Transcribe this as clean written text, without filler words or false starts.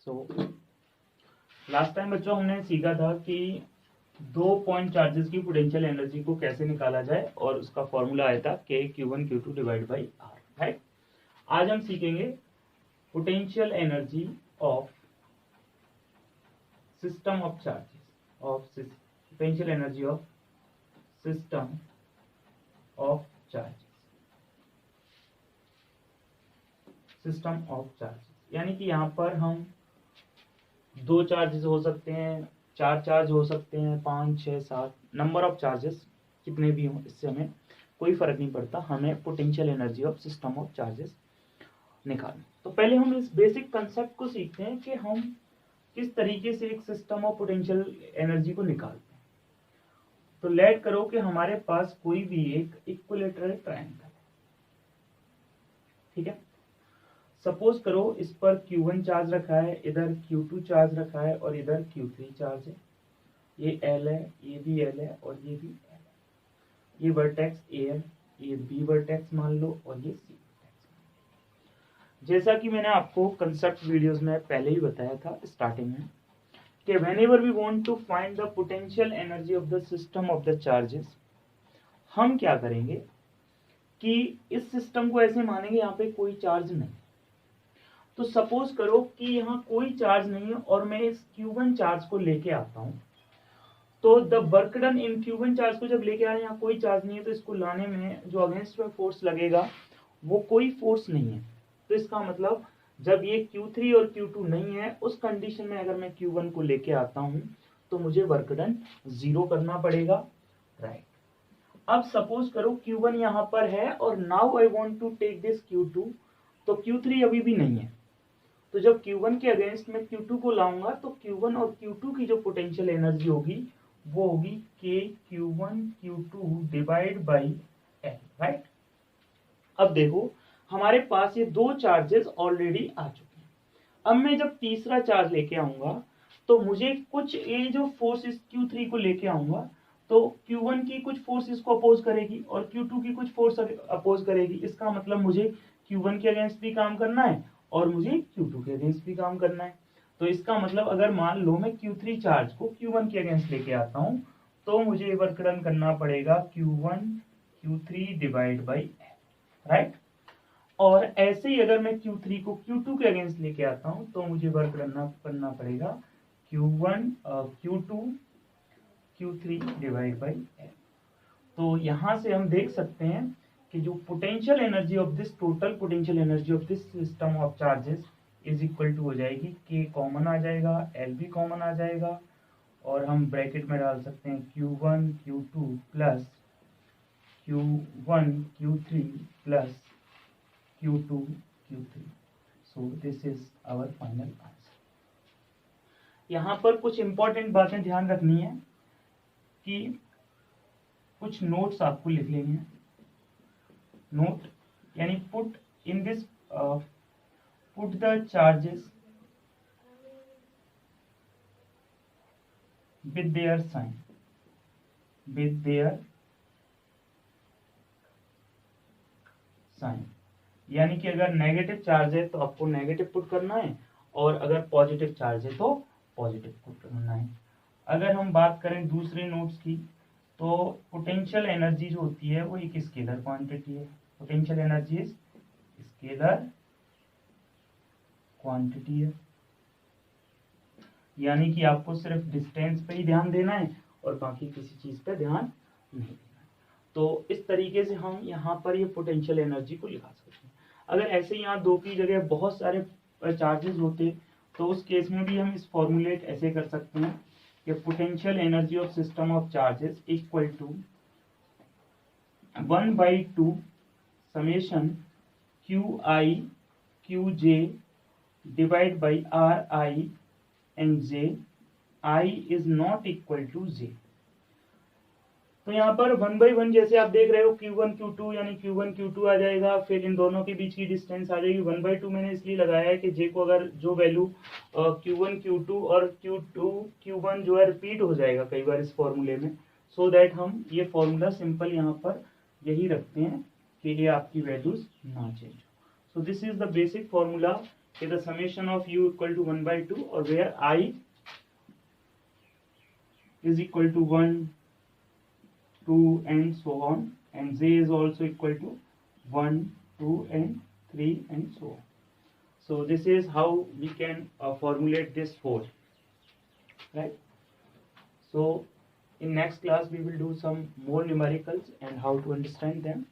So last time बच्चों हमने सीखा था कि 2 पॉइंट चार्जेस की पोटेंशियल एनर्जी को कैसे निकाला जाए और उसका फॉर्मूला आया था K(Q1 Q2) divide by R, right. आज हम सीखेंगे potential energy of system of charges potential energy of system of charges यानी कि यहाँ पर हम 2 चार्जेस हो सकते हैं, 4 चार्ज हो सकते हैं, 5, 6, 7 नंबर ऑफ चार्जेस कितने भी हों, इससे हमें कोई फर्क नहीं पड़ता। हमें potential energy of system of charges निकालना। तो पहले हम इस बेसिक कंसेप्ट को सीखते हैं कि हम किस तरीके से एक सिस्टम ऑफ पोटेंशियल एनर्जी को निकालते हैं। तो लेट करो कि हमारे पास कोई भी एक इक्विलेटरल ट्रायंगल है, ठीक है। सपोज करो इस पर Q1 चार्ज रखा है, इधर Q2 चार्ज रखा है और इधर Q3 चार्ज है। ये L है, ये भी L है और ये भी L है। ये वर्टेक्स A है, ये B वर्टेक्स मान लो और ये C वर्टेक्स। जैसा कि मैंने आपको कंसेप्ट वीडियोस में पहले ही बताया था स्टार्टिंग में कि whenever we want to find the potential energy of the system of the charges, हम क्या करेंगे कि इस सिस्टम को ऐसे मानेंगे यहाँ पे कोई चार्ज नहीं। तो सपोज करो कि यहाँ कोई चार्ज नहीं है और मैं इस Q1 चार्ज को लेके आता हूँ, तो the work done in Q1 charge को जब लेके आए, यहाँ कोई चार्ज नहीं है, तो इसको लाने में जो अगेंस्ट में फोर्स लगेगा वो कोई फोर्स नहीं है। तो इसका मतलब जब ये Q3 और Q2 नहीं है, उस कंडीशन में अगर मैं Q1 को लेके आता हूँ तो मुझे वर्क डन 0 करना पड़ेगा, राइट। अब सपोज करो Q1 यहाँ पर है और now I want to take this Q2, तो Q3 अभी भी नहीं है। तो जब Q1 के अगेंस्ट में Q2 को लाऊंगा तो Q1 और Q2 की जो पोटेंशियल एनर्जी होगी वो होगी K(Q1 Q2) divide by L, right. अब देखो हमारे पास ये 2 चार्जेस ऑलरेडी आ चुके हैं। अब मैं जब तीसरा चार्ज लेके आऊंगा तो मुझे कुछ ये जो फोर्स इस Q3 को लेके आऊंगा तो Q1 की कुछ फोर्स इसको अपोज करेगी और Q2 की कुछ फोर्स अपोज करेगी। इसका मतलब मुझे Q1 के अगेंस्ट भी काम करना है और मुझे Q2 के अगेंस्ट भी काम करना है। तो इसका मतलब अगर मान लो मैं Q3 चार्ज को Q1 के अगेंस्ट लेके आता हूँ तो मुझे वर्क डन करना पड़ेगा Q1 Q3 divide by L, right. और ऐसे ही अगर मैं Q3 को Q2 के अगेंस्ट लेके आता हूँ तो मुझे वर्क करना पड़ेगा Q1 Q2 Q3 divide by L। तो यहाँ से हम देख सकते हैं कि जो potential energy of this total potential energy of this system of charges is equal to हो जाएगी K कॉमन आ जाएगा, L भी कॉमन आ जाएगा और हम ब्रैकेट में डाल सकते हैं Q1 Q2 plus Q1 Q3 plus Q2 Q3। So this is our final answer. यहाँ पर कुछ इंपॉर्टेंट बातें ध्यान रखनी है कि कुछ नोट्स आपको लिख लेनी है। नोट यानी put in this put the charges with their sign, यानी कि अगर नेगेटिव चार्ज है तो आपको नेगेटिव पुट करना है और अगर पॉजिटिव चार्ज है तो पॉजिटिव पुट करना है। अगर हम बात करें दूसरे नोट्स की तो पोटेंशियल एनर्जी जो होती है वो एक स्केलर क्वांटिटी है। Potential energy is scalar quantity है, यानी कि आपको सिर्फ डिस्टेंस पे ही ध्यान देना है और बाकी किसी चीज पे ध्यान नहीं देना है। तो इस तरीके से हम यहाँ पर ये पोटेंशियल एनर्जी को लिखा सकते हैं। अगर ऐसे यहाँ 2 की जगह बहुत सारे चार्जेस होते तो उस केस में भी हम इस फॉर्मूलेट ऐसे कर सकते हैं कि potential energy of system of charges equal to 1/2 summation QI QJ divide by RI and J, I is not equal to J। तो यहाँ पर 1/1 जैसे आप देख रहे हो Q1 Q2 यानी Q1 Q2 आ जाएगा, फिर इन दोनों के बीच की डिस्टेंस आ जाएगी 1/2। मैंने इसलिए लगाया है कि J को अगर जो वैल्यू Q1 Q2 और Q2 Q1 जो है रिपीट हो जाएगा कई बार इस फॉर्मूले में, सो दैट हम ये फॉर्मूला सिंपल यहाँ पर यही रखते हैं कि ये आपकी वैल्यूज ना चेंज हो। सो this is the basic formula say the summation of u equal to 1 by 2, or where I is equal to 1, 2 and so on, and j is also equal to 1, 2 and 3 and so on. So this is how we can formulate this 4, right? So in next class we will do some more numericals and how to understand them.